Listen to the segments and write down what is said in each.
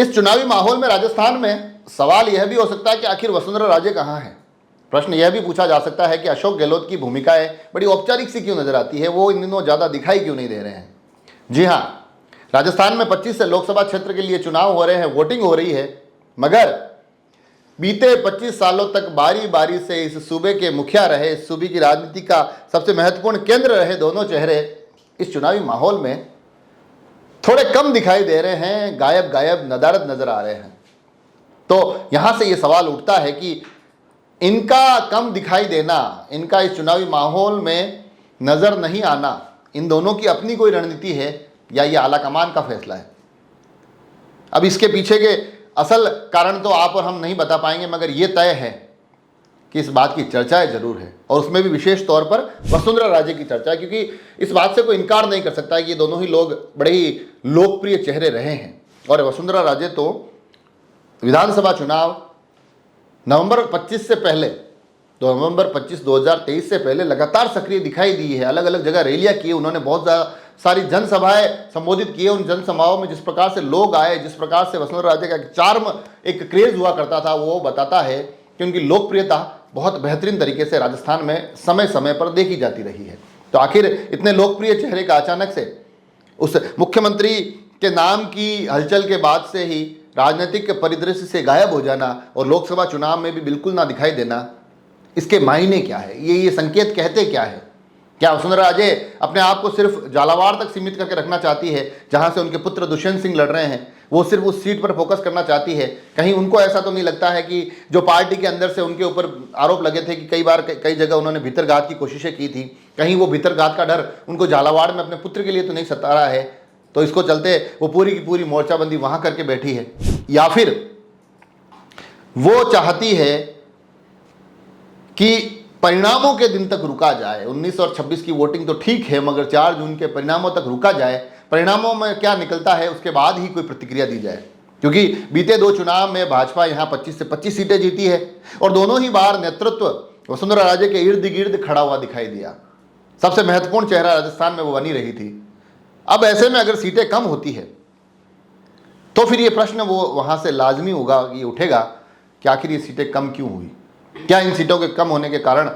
इस चुनावी माहौल में राजस्थान में सवाल यह भी हो सकता है कि आखिर वसुंधरा राजे कहाँ है। प्रश्न यह भी पूछा जा सकता है कि अशोक गहलोत की भूमिकाएं बड़ी औपचारिक सी क्यों नजर आती है, वो इन दिनों ज़्यादा दिखाई क्यों नहीं दे रहे हैं। जी हाँ, राजस्थान में 25 से लोकसभा क्षेत्र के लिए चुनाव हो रहे हैं, वोटिंग हो रही है, मगर बीते 25 सालों तक बारी बारी से इस सूबे के मुखिया रहे, इस सूबे की राजनीति का सबसे महत्वपूर्ण केंद्र रहे दोनों चेहरे इस चुनावी माहौल में थोड़े कम दिखाई दे रहे हैं, गायब गायब नदारद नजर आ रहे हैं। तो यहां से ये सवाल उठता है कि इनका कम दिखाई देना, इनका इस चुनावी माहौल में नजर नहीं आना, इन दोनों की अपनी कोई रणनीति है या ये आलाकमान का फैसला है। अब इसके पीछे के असल कारण तो आप और हम नहीं बता पाएंगे, मगर ये तय है कि इस बात की चर्चाएं जरूर है, और उसमें भी विशेष तौर पर वसुंधरा राजे की चर्चा, क्योंकि इस बात से कोई इनकार नहीं कर सकता कि ये दोनों ही लोग बड़े ही लोकप्रिय चेहरे रहे हैं। और वसुंधरा राजे तो विधानसभा चुनाव नवंबर 25 से पहले, तो नवंबर 25 2023 से पहले लगातार सक्रिय दिखाई दी है। अलग अलग जगह रैलियां की, उन्होंने बहुत सारी जनसभाएं संबोधित किए। उन जनसभाओं में जिस प्रकार से लोग आए, जिस प्रकार से वसुंधरा राजे का एक चार्म, एक क्रेज हुआ करता था, वो बताता है कि उनकी लोकप्रियता बहुत बेहतरीन तरीके से राजस्थान में समय समय पर देखी जाती रही है। तो आखिर इतने लोकप्रिय चेहरे का अचानक से उस मुख्यमंत्री के नाम की हलचल के बाद से ही राजनीतिक परिदृश्य से गायब हो जाना और लोकसभा चुनाव में भी बिल्कुल ना दिखाई देना, इसके मायने क्या है, ये संकेत कहते क्या है। क्या वसुंधरा राजे अपने आप को सिर्फ झालावाड़ तक सीमित करके रखना चाहती है, जहां से उनके पुत्र दुष्यंत सिंह लड़ रहे हैं, वो सिर्फ उस सीट पर फोकस करना चाहती है? कहीं उनको ऐसा तो नहीं लगता है कि जो पार्टी के अंदर से उनके ऊपर आरोप लगे थे कि कई बार कई जगह उन्होंने भीतरघात की कोशिशें की थी, कहीं वो भीतरघात का डर उनको झालावाड़ में अपने पुत्र के लिए तो नहीं सता रहा है, तो इसको चलते वो पूरी की पूरी मोर्चाबंदी वहां करके बैठी है? या फिर वो चाहती है कि परिणामों के दिन तक रुका जाए, 19 और 26 की वोटिंग तो ठीक है, मगर 4 जून के परिणामों तक रुका जाए, परिणामों में क्या निकलता है उसके बाद ही कोई प्रतिक्रिया दी जाए। क्योंकि बीते 2 चुनाव में भाजपा यहाँ 25 से 25 सीटें जीती है और दोनों ही बार नेतृत्व वसुंधरा राजे के इर्द गिर्द खड़ा हुआ दिखाई दिया। सबसे महत्वपूर्ण चेहरा राजस्थान में वो बनी रही थी। अब ऐसे में अगर सीटें कम होती है तो फिर ये प्रश्न वो वहां से लाजमी होगा, ये उठेगा कि आखिर ये सीटें कम क्यों हुई। क्या इन सीटों के कम होने के कारण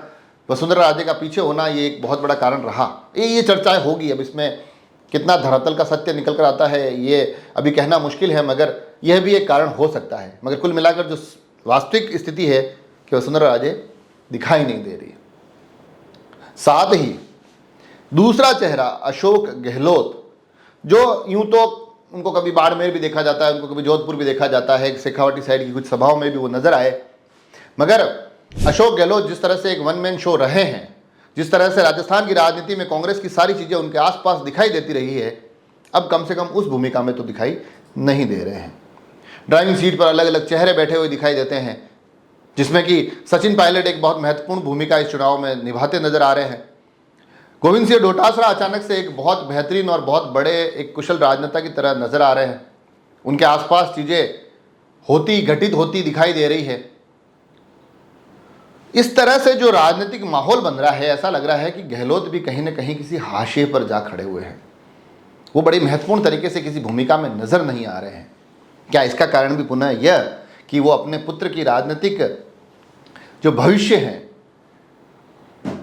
वसुंधरा राजे का पीछे होना ये एक बहुत बड़ा कारण रहा? ये चर्चाएं होगी। अब इसमें कितना धरातल का सत्य निकल कर आता है ये अभी कहना मुश्किल है, मगर यह भी एक कारण हो सकता है। मगर कुल मिलाकर जो वास्तविक स्थिति है कि वसुंधरा राजे दिखाई नहीं दे रही। साथ ही दूसरा चेहरा अशोक गहलोत, जो यूं तो उनको कभी बाड़मेर भी देखा जाता है, उनको कभी जोधपुर भी देखा जाता है, शेखावाटी साइड की कुछ सभाओं में भी वो नजर आए, मगर अशोक गहलोत जिस तरह से एक वन मैन शो रहे हैं, जिस तरह से राजस्थान की राजनीति में कांग्रेस की सारी चीज़ें उनके आसपास दिखाई देती रही है, अब कम से कम उस भूमिका में तो दिखाई नहीं दे रहे हैं। ड्राइविंग सीट पर अलग अलग चेहरे बैठे हुए दिखाई देते हैं, जिसमें कि सचिन पायलट एक बहुत महत्वपूर्ण भूमिका इस चुनाव में निभाते नजर आ रहे हैं। गोविंद सिंह डोटासरा अचानक से एक बहुत बेहतरीन और बहुत बड़े एक कुशल राजनेता की तरह नजर आ रहे हैं। उनके आसपास चीज़ें होती घटित होती दिखाई दे रही है। इस तरह से जो राजनीतिक माहौल बन रहा है, ऐसा लग रहा है कि गहलोत भी कहीं ना कहीं किसी हाशिए पर जा खड़े हुए हैं। वो बड़ी महत्वपूर्ण तरीके से किसी भूमिका में नजर नहीं आ रहे हैं। क्या इसका कारण भी पुनः यह कि वो अपने पुत्र की राजनीतिक जो भविष्य है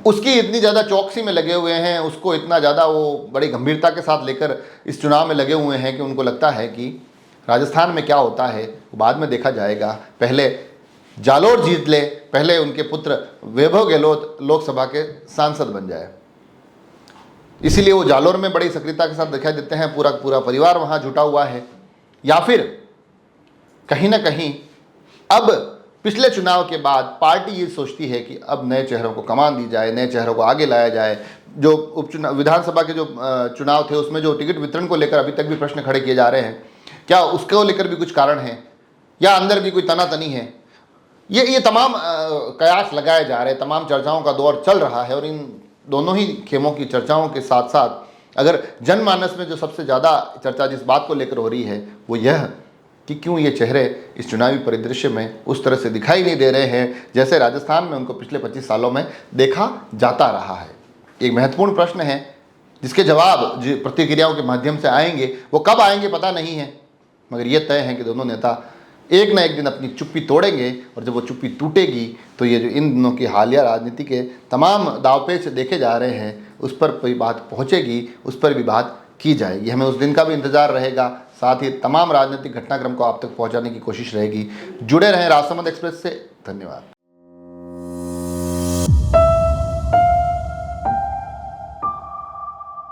उसकी इतनी ज़्यादा चौकसी में लगे हुए हैं, उसको इतना ज़्यादा वो बड़ी गंभीरता के साथ लेकर इस चुनाव में लगे हुए हैं कि उनको लगता है कि राजस्थान में क्या होता है वो बाद में देखा जाएगा, पहले जालोर जीत ले, पहले उनके पुत्र वैभव गहलोत लोकसभा के सांसद बन जाए। इसीलिए वो जालोर में बड़ी सक्रियता के साथ दिखाई देते हैं, पूरा पूरा परिवार वहाँ जुटा हुआ है। या फिर कहीं ना कहीं अब पिछले चुनाव के बाद पार्टी ये सोचती है कि अब नए चेहरों को कमान दी जाए, नए चेहरों को आगे लाया जाए। जो उपचुनाव विधानसभा के जो चुनाव थे उसमें जो टिकट वितरण को लेकर अभी तक भी प्रश्न खड़े किए जा रहे हैं, क्या उसको लेकर भी कुछ कारण है या अंदर भी कोई तनातनी है? ये तमाम कयास लगाए जा रहे हैं, तमाम चर्चाओं का दौर चल रहा है। और इन दोनों ही खेमों की चर्चाओं के साथ साथ अगर जनमानस में जो सबसे ज़्यादा चर्चा जिस बात को लेकर हो रही है वो यह कि क्यों ये चेहरे इस चुनावी परिदृश्य में उस तरह से दिखाई नहीं दे रहे हैं जैसे राजस्थान में उनको पिछले 25 सालों में देखा जाता रहा है। एक महत्वपूर्ण प्रश्न है जिसके जवाब जो प्रतिक्रियाओं के माध्यम से आएंगे, वो कब आएंगे पता नहीं है, मगर ये तय है कि दोनों नेता एक ना एक दिन अपनी चुप्पी तोड़ेंगे, और जब वो चुप्पी टूटेगी तो ये जो इन दिनों की हालिया राजनीति के तमाम दावपेच देखे जा रहे हैं उस पर कोई बात पहुँचेगी, उस पर भी बात की जाएगी। हमें उस दिन का भी इंतज़ार रहेगा, साथ ही तमाम राजनीतिक घटनाक्रम को आप तक पहुँचाने की कोशिश रहेगी। जुड़े रहें राजसमंद एक्सप्रेस से। धन्यवाद।